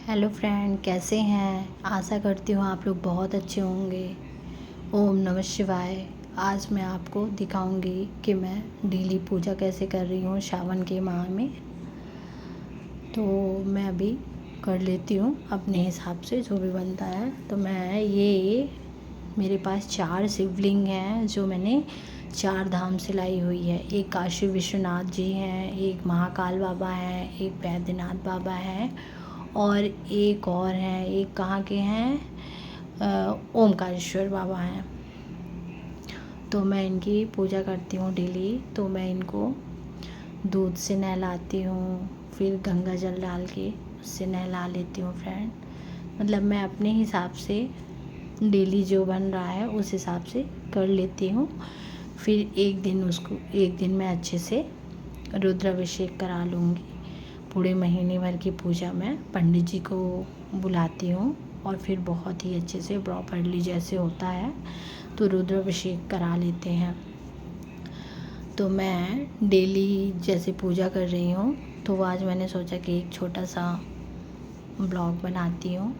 Hello friend, कैसे हैं। आशा करती हूँ आप लोग बहुत अच्छे होंगे। ओम नमः शिवाय। आज मैं आपको दिखाऊंगी कि मैं डेली पूजा कैसे कर रही हूँ सावन के माह में। तो मैं अभी कर लेती हूँ अपने हिसाब से जो भी बनता है। तो मैं ये मेरे पास 4 शिवलिंग हैं जो मैंने 4 धाम से लाई हुई है। एक काशी विश्वनाथ जी हैं, एक महाकाल बाबा हैं, एक बैद्यनाथ बाबा हैं और एक और हैं, एक कहाँ के हैं, ओमकारेश्वर बाबा हैं। तो मैं इनकी पूजा करती हूँ डेली। तो मैं इनको दूध से नहलाती हूँ, फिर गंगा जल डाल के उससे नहला लेती हूँ फ्रेंड। मतलब मैं अपने हिसाब से डेली जो बन रहा है उस हिसाब से कर लेती हूँ। फिर एक दिन मैं अच्छे से रुद्राभिषेक करा लूँगी। पूरे महीने भर की पूजा मैं पंडित जी को बुलाती हूँ और फिर बहुत ही अच्छे से प्रॉपरली जैसे होता है तो रुद्राभिषेक करा लेते हैं। तो मैं डेली जैसे पूजा कर रही हूँ तो आज मैंने सोचा कि एक छोटा सा ब्लॉग बनाती हूँ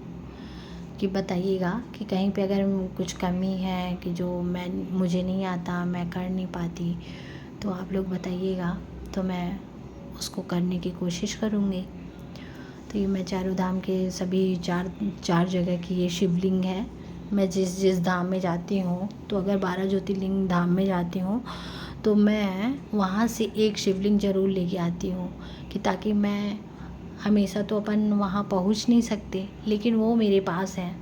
कि बताइएगा कि कहीं पे अगर कुछ कमी है कि जो मुझे नहीं आता, मैं कर नहीं पाती, तो आप लोग बताइएगा तो मैं उसको करने की कोशिश करूँगी। तो ये मैं चारों धाम के सभी चार जगह की ये शिवलिंग है। मैं जिस जिस धाम में जाती हूँ, तो अगर 12 ज्योतिर्लिंग धाम में जाती हूँ तो मैं वहाँ से एक शिवलिंग ज़रूर लेके आती हूँ कि ताकि मैं हमेशा तो अपन वहाँ पहुँच नहीं सकते, लेकिन वो मेरे पास हैं,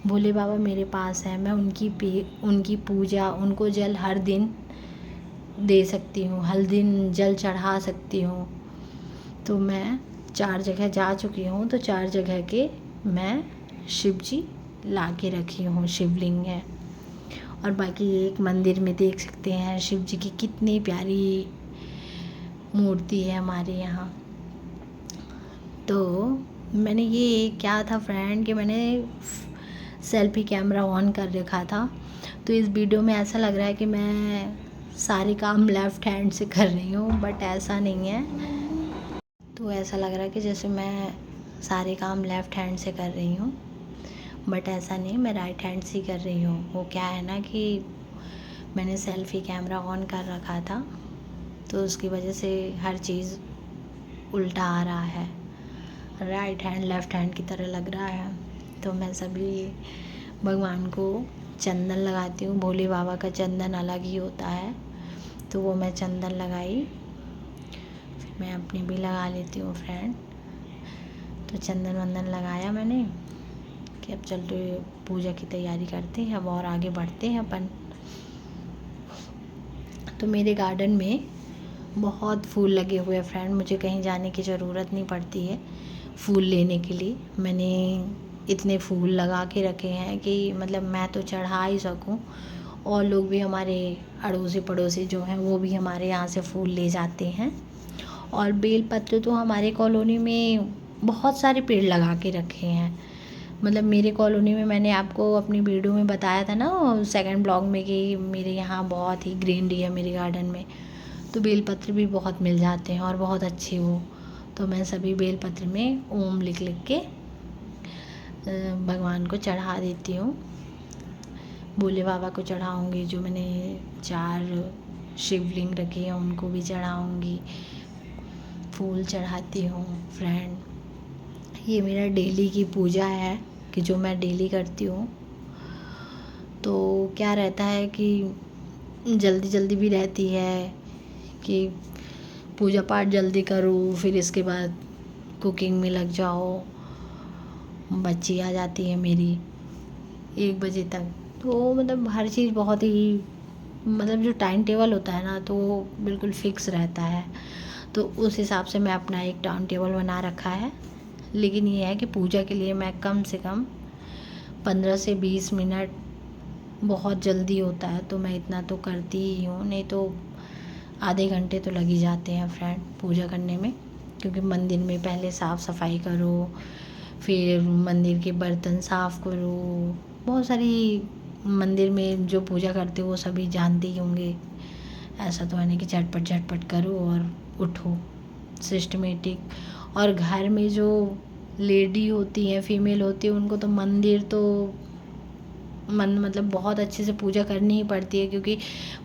भोले बाबा मेरे पास हैं। मैं उनकी पूजा, उनको जल हर दिन दे सकती हूँ, हर दिन जल चढ़ा सकती हूँ। तो मैं 4 जगह जा चुकी हूँ, तो 4 जगह के मैं शिव जी ला के रखी हूँ, शिवलिंग है। और बाकी एक मंदिर में देख सकते हैं शिव जी की कितनी प्यारी मूर्ति है हमारे यहाँ। तो मैंने ये क्या था फ्रेंड कि मैंने सेल्फी कैमरा ऑन कर रखा था, तो इस वीडियो में ऐसा लग रहा है कि मैं सारे काम लेफ़्ट हैंड से कर रही हूँ, बट ऐसा नहीं है। तो ऐसा लग रहा है कि जैसे मैं सारे काम लेफ़्ट हैंड से कर रही हूँ, बट ऐसा नहीं, मैं राइट हैंड से ही कर रही हूँ। वो क्या है ना कि मैंने सेल्फी कैमरा ऑन कर रखा था, तो उसकी वजह से हर चीज़ उल्टा आ रहा है, राइट हैंड लेफ़्ट हैंड की तरह लग रहा है। तो मैं सभी भगवान को चंदन लगाती हूँ। भोले बाबा का चंदन अलग ही होता है, तो वो मैं चंदन लगाई, फिर मैं अपनी भी लगा लेती हूँ फ्रेंड। तो चंदन वंदन लगाया मैंने कि अब चलते पूजा की तैयारी करते हैं, अब और आगे बढ़ते हैं अपन। तो मेरे गार्डन में बहुत फूल लगे हुए हैं फ्रेंड, मुझे कहीं जाने की ज़रूरत नहीं पड़ती है फूल लेने के लिए। मैंने इतने फूल लगा के रखे हैं कि मतलब मैं तो चढ़ा ही सकूं, और लोग भी, हमारे अड़ोसी पड़ोसी जो हैं वो भी हमारे यहाँ से फूल ले जाते हैं। और बेल पत्र तो हमारे कॉलोनी में बहुत सारे पेड़ लगा के रखे हैं। मतलब मेरे कॉलोनी में, मैंने आपको अपनी वीडियो में बताया था ना सेकंड ब्लॉग में, कि मेरे यहाँ बहुत ही ग्रीनरी है मेरे गार्डन में, तो बेलपत्र भी बहुत मिल जाते हैं और बहुत अच्छे वो। तो मैं सभी बेलपत्र में ओम लिख लिख के भगवान को चढ़ा देती हूँ। भोले बाबा को चढ़ाऊँगी, जो मैंने 4 शिवलिंग रखे हैं उनको भी चढ़ाऊँगी, फूल चढ़ाती हूँ फ्रेंड। ये मेरा डेली की पूजा है कि जो मैं डेली करती हूँ। तो क्या रहता है कि जल्दी जल्दी भी रहती है कि पूजा पाठ जल्दी करो, फिर इसके बाद कुकिंग में लग जाओ। बच्ची आ जाती है मेरी 1 बजे तक, तो मतलब हर चीज़ बहुत ही, मतलब जो टाइम टेबल होता है ना, तो वो बिल्कुल फिक्स रहता है। तो उस हिसाब से मैं अपना एक टाइम टेबल बना रखा है। लेकिन ये है कि पूजा के लिए मैं कम से कम 15 से 20 मिनट, बहुत जल्दी होता है तो मैं इतना तो करती ही हूँ, नहीं तो आधे घंटे तो लग ही जाते हैं फ्रेंड पूजा करने में। क्योंकि मंदिर में पहले साफ़ सफाई करो, फिर मंदिर के बर्तन साफ़ करो, बहुत सारी, मंदिर में जो पूजा करते हो वो सभी जानते ही होंगे। ऐसा तो है नहीं कि झटपट झटपट करो और उठो, सिस्टमेटिक। और घर में जो लेडी होती हैं, फीमेल होती है, उनको तो मंदिर तो मतलब बहुत अच्छे से पूजा करनी ही पड़ती है, क्योंकि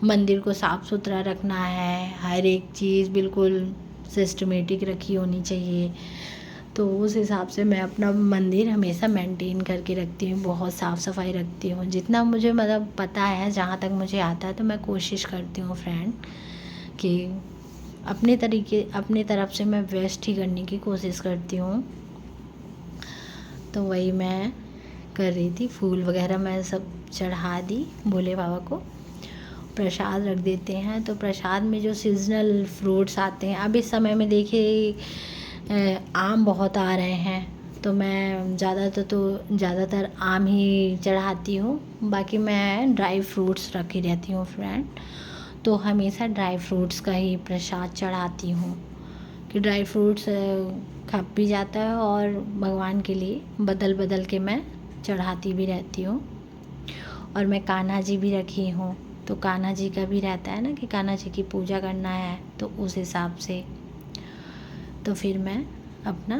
मंदिर को साफ़ सुथरा रखना है, हर एक चीज़ बिल्कुल सिस्टमेटिक रखी होनी चाहिए। तो उस हिसाब से मैं अपना मंदिर हमेशा मेंटेन करके रखती हूँ, बहुत साफ़ सफाई रखती हूँ, जितना मुझे मतलब पता है, जहाँ तक मुझे आता है तो मैं कोशिश करती हूँ फ्रेंड कि अपने तरफ से मैं बेस्ट ही करने की कोशिश करती हूँ। तो वही मैं कर रही थी, फूल वगैरह मैं सब चढ़ा दी भोले बाबा को, प्रसाद रख देते हैं। तो प्रसाद में जो सीजनल फ्रूट्स आते हैं, अब इस समय में देखिए आम बहुत आ रहे हैं, तो मैं ज़्यादातर आम ही चढ़ाती हूँ, बाकी मैं ड्राई फ्रूट्स रखी रहती हूँ फ्रेंड। तो हमेशा ड्राई फ्रूट्स का ही प्रसाद चढ़ाती हूँ कि ड्राई फ्रूट्स खप भी जाता है, और भगवान के लिए बदल बदल के मैं चढ़ाती भी रहती हूँ। और मैं कान्हा जी भी रखी हूँ, तो कान्हा जी का भी रहता है ना कि कान्हा जी की पूजा करना है, तो उस हिसाब से तो फिर मैं अपना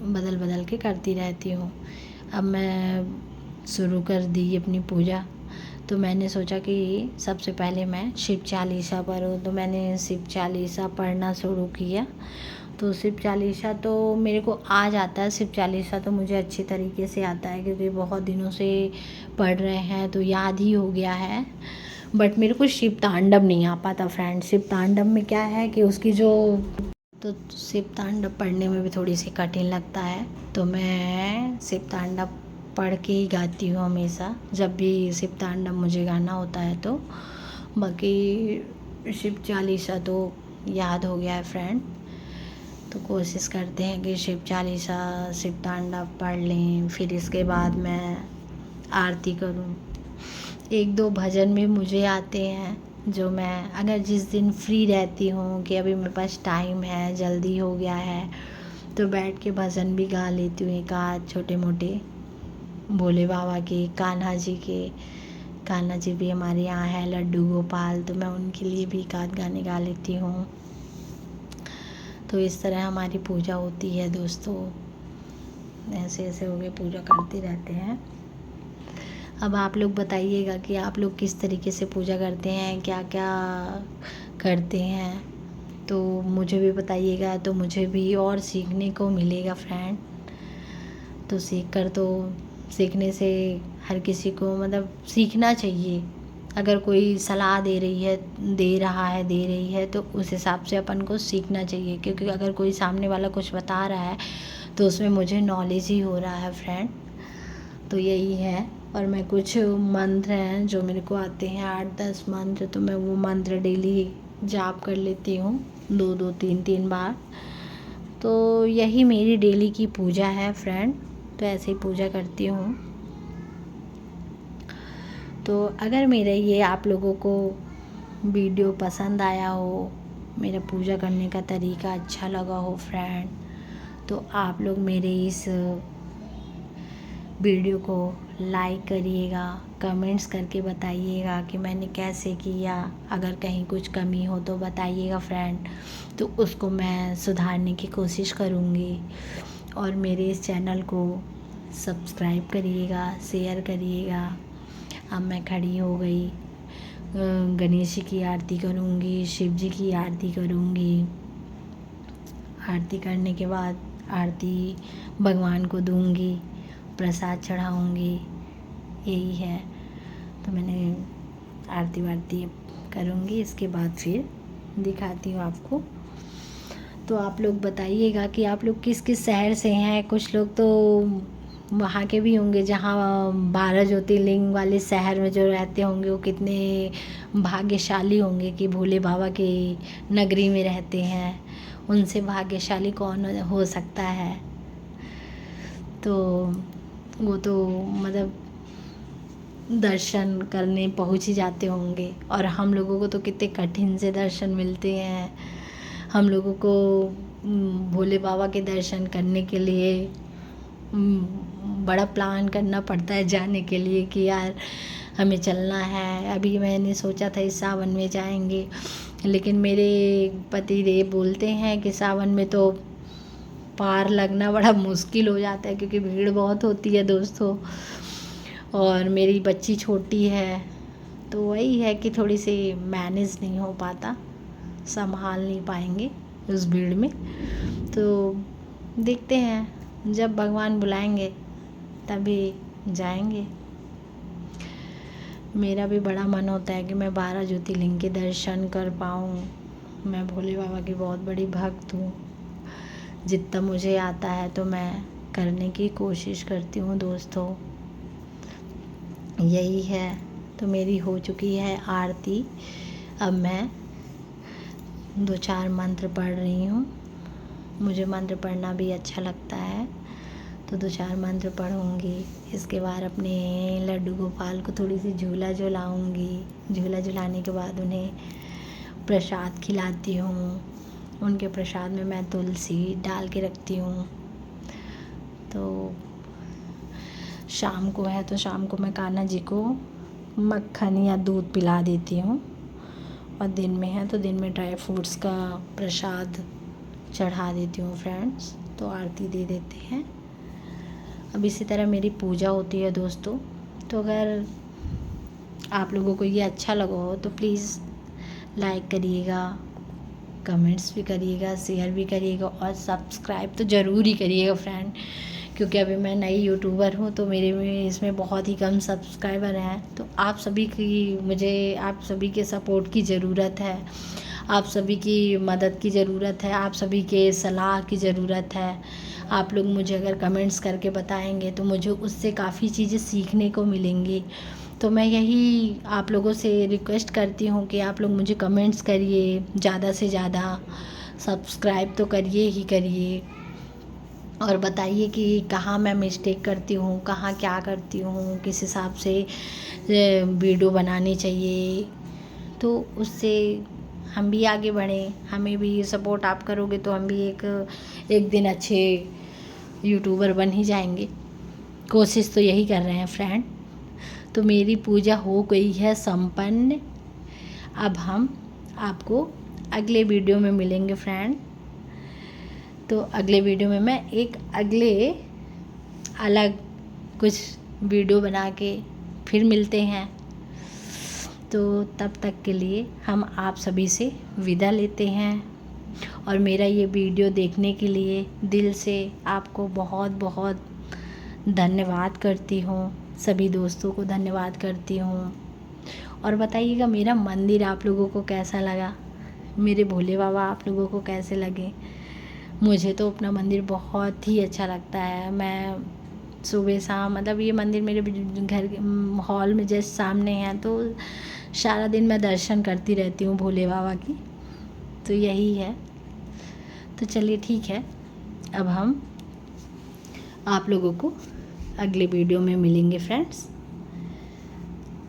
बदल बदल के करती रहती हूँ। अब मैं शुरू कर दी अपनी पूजा, तो मैंने सोचा कि सबसे पहले मैं शिव चालीसा पढूँ, तो मैंने शिव चालीसा पढ़ना शुरू किया। तो शिव चालीसा तो मेरे को आ जाता है, शिव चालीसा तो मुझे अच्छी तरीके से आता है, क्योंकि बहुत दिनों से पढ़ रहे हैं तो याद ही हो गया है। बट मेरे को शिव तांडव नहीं आ पाता फ्रेंड। शिव तांडव में क्या है कि उसकी जो तो शिव तांडव पढ़ने में भी थोड़ी सी कठिन लगता है, तो मैं शिव तांडव पढ़ के ही गाती हूँ हमेशा, जब भी शिव तांडव मुझे गाना होता है तो। बाकी शिव चालीसा तो याद हो गया है फ्रेंड, तो कोशिश करते हैं कि शिव चालीसा शिव तांडव पढ़ लें, फिर इसके बाद मैं आरती करूं। एक दो भजन भी मुझे आते हैं, जो मैं अगर जिस दिन फ्री रहती हूँ कि अभी मेरे पास टाइम है, जल्दी हो गया है, तो बैठ के भजन भी गा लेती हूँ, एक आध छोटे मोटे भोले बाबा के, कान्हा जी के। कान्हा जी भी हमारे यहाँ है, लड्डू गोपाल, तो मैं उनके लिए भी एक आध गाने गा लेती हूँ। तो इस तरह हमारी पूजा होती है दोस्तों, ऐसे ऐसे हो गए, पूजा करते रहते हैं। अब आप लोग बताइएगा कि आप लोग किस तरीके से पूजा करते हैं, क्या क्या करते हैं, तो मुझे भी बताइएगा, तो मुझे भी और सीखने को मिलेगा फ्रेंड। तो सीखने से हर किसी को मतलब सीखना चाहिए। अगर कोई सलाह दे रही है तो उस हिसाब से अपन को सीखना चाहिए, क्योंकि अगर कोई सामने वाला कुछ बता रहा है तो उसमें मुझे नॉलेज ही हो रहा है फ्रेंड। तो यही है। और मैं कुछ मंत्र हैं जो मेरे को आते हैं, 8-10 मंत्र, तो मैं वो मंत्र डेली जाप कर लेती हूँ 2-2 3-3 बार। तो यही मेरी डेली की पूजा है फ्रेंड, तो ऐसे ही पूजा करती हूँ। तो अगर मेरे ये आप लोगों को वीडियो पसंद आया हो, मेरा पूजा करने का तरीका अच्छा लगा हो फ्रेंड, तो आप लोग मेरे इस वीडियो को लाइक करिएगा, कमेंट्स करके बताइएगा कि मैंने कैसे किया। अगर कहीं कुछ कमी हो तो बताइएगा फ्रेंड, तो उसको मैं सुधारने की कोशिश करूँगी। और मेरे इस चैनल को सब्सक्राइब करिएगा, शेयर करिएगा। अब मैं खड़ी हो गई, गणेश जी की आरती करूँगी, शिव जी की आरती करूँगी। आरती करने के बाद आरती भगवान को दूँगी, प्रसाद चढ़ाऊँगी, यही है। तो मैंने आरती वारती करूँगी, इसके बाद फिर दिखाती हूँ आपको। तो आप लोग बताइएगा कि आप लोग किस किस शहर से हैं। कुछ लोग तो वहाँ के भी होंगे जहाँ 12 ज्योतिर्लिंग वाले शहर में जो रहते होंगे, वो कितने भाग्यशाली होंगे कि भोले बाबा की नगरी में रहते हैं। उनसे भाग्यशाली कौन हो सकता है। तो वो तो मतलब दर्शन करने पहुँच ही जाते होंगे, और हम लोगों को तो कितने कठिन से दर्शन मिलते हैं। हम लोगों को भोले बाबा के दर्शन करने के लिए बड़ा प्लान करना पड़ता है जाने के लिए कि यार हमें चलना है। अभी मैंने सोचा था इस सावन में जाएंगे, लेकिन मेरे पति देव बोलते हैं कि सावन में तो पार लगना बड़ा मुश्किल हो जाता है, क्योंकि भीड़ बहुत होती है दोस्तों, और मेरी बच्ची छोटी है, तो वही है कि थोड़ी सी मैनेज नहीं हो पाता, संभाल नहीं पाएंगे उस भीड़ में। तो देखते हैं, जब भगवान बुलाएंगे तभी जाएंगे। मेरा भी बड़ा मन होता है कि मैं 12 ज्योतिर्लिंग के दर्शन कर पाऊँ। मैं भोले बाबा की बहुत बड़ी भक्त हूँ। जितना मुझे आता है तो मैं करने की कोशिश करती हूँ दोस्तों। यही है। तो मेरी हो चुकी है आरती। अब मैं 2-4 मंत्र पढ़ रही हूँ। मुझे मंत्र पढ़ना भी अच्छा लगता है, तो 2-4 मंत्र पढ़ूँगी। इसके बाद अपने लड्डू गोपाल को थोड़ी सी झूला झुलाऊँगी। झूला झुलाने के बाद उन्हें प्रसाद खिलाती हूँ। उनके प्रसाद में मैं तुलसी डाल के रखती हूँ। तो शाम को है तो शाम को मैं कान्हा जी को मक्खन या दूध पिला देती हूँ, और दिन में है तो दिन में ड्राई फ्रूट्स का प्रसाद चढ़ा देती हूँ फ्रेंड्स। तो आरती दे देते हैं। अब इसी तरह मेरी पूजा होती है दोस्तों। तो अगर आप लोगों को ये अच्छा लगा हो तो प्लीज़ लाइक करिएगा, कमेंट्स भी करिएगा, शेयर भी करिएगा, और सब्सक्राइब तो ज़रूर ही करिएगा फ्रेंड, क्योंकि अभी मैं नई यूट्यूबर हूँ तो मेरे में इसमें बहुत ही कम सब्सक्राइबर हैं। तो आप सभी के सपोर्ट की ज़रूरत है, आप सभी की मदद की ज़रूरत है, आप सभी के सलाह की ज़रूरत है। आप लोग मुझे अगर कमेंट्स करके बताएंगे तो मुझे उससे काफ़ी चीज़ें सीखने को मिलेंगी। तो मैं यही आप लोगों से रिक्वेस्ट करती हूँ कि आप लोग मुझे कमेंट्स करिए, ज़्यादा से ज़्यादा सब्सक्राइब तो करिए ही करिए, और बताइए कि कहाँ मैं मिस्टेक करती हूँ, कहाँ क्या करती हूँ, किस हिसाब से वीडियो बनानी चाहिए। तो उससे हम भी आगे बढ़ें, हमें भी सपोर्ट आप करोगे तो हम भी एक दिन अच्छे यूट्यूबर बन ही जाएंगे। कोशिश तो यही कर रहे हैं फ्रेंड। तो मेरी पूजा हो गई है संपन्न। अब हम आपको अगले वीडियो में मिलेंगे फ्रेंड। तो अगले वीडियो में मैं एक अलग कुछ वीडियो बना के फिर मिलते हैं। तो तब तक के लिए हम आप सभी से विदा लेते हैं, और मेरा ये वीडियो देखने के लिए दिल से आपको बहुत बहुत धन्यवाद करती हूँ। सभी दोस्तों को धन्यवाद करती हूँ। और बताइएगा मेरा मंदिर आप लोगों को कैसा लगा, मेरे भोले बाबा आप लोगों को कैसे लगे। मुझे तो अपना मंदिर बहुत ही अच्छा लगता है। मैं सुबह शाम, मतलब ये मंदिर मेरे घर के हॉल में जस्ट सामने है, तो सारा दिन मैं दर्शन करती रहती हूँ भोले बाबा की। तो यही है। तो चलिए ठीक है, अब हम आप लोगों को अगले वीडियो में मिलेंगे फ्रेंड्स।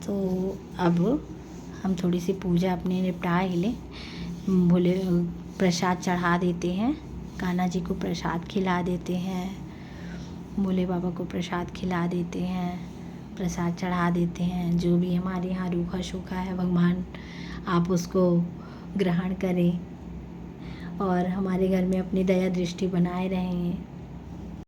तो अब हम थोड़ी सी पूजा अपनी निपटा ही लें। भोले प्रसाद चढ़ा देते हैं, कान्हा जी को प्रसाद खिला देते हैं, भोले बाबा को प्रसाद खिला देते हैं, प्रसाद चढ़ा देते हैं। जो भी हमारे यहाँ रूखा सूखा है भगवान आप उसको ग्रहण करें, और हमारे घर में अपनी दया दृष्टि बनाए रहें।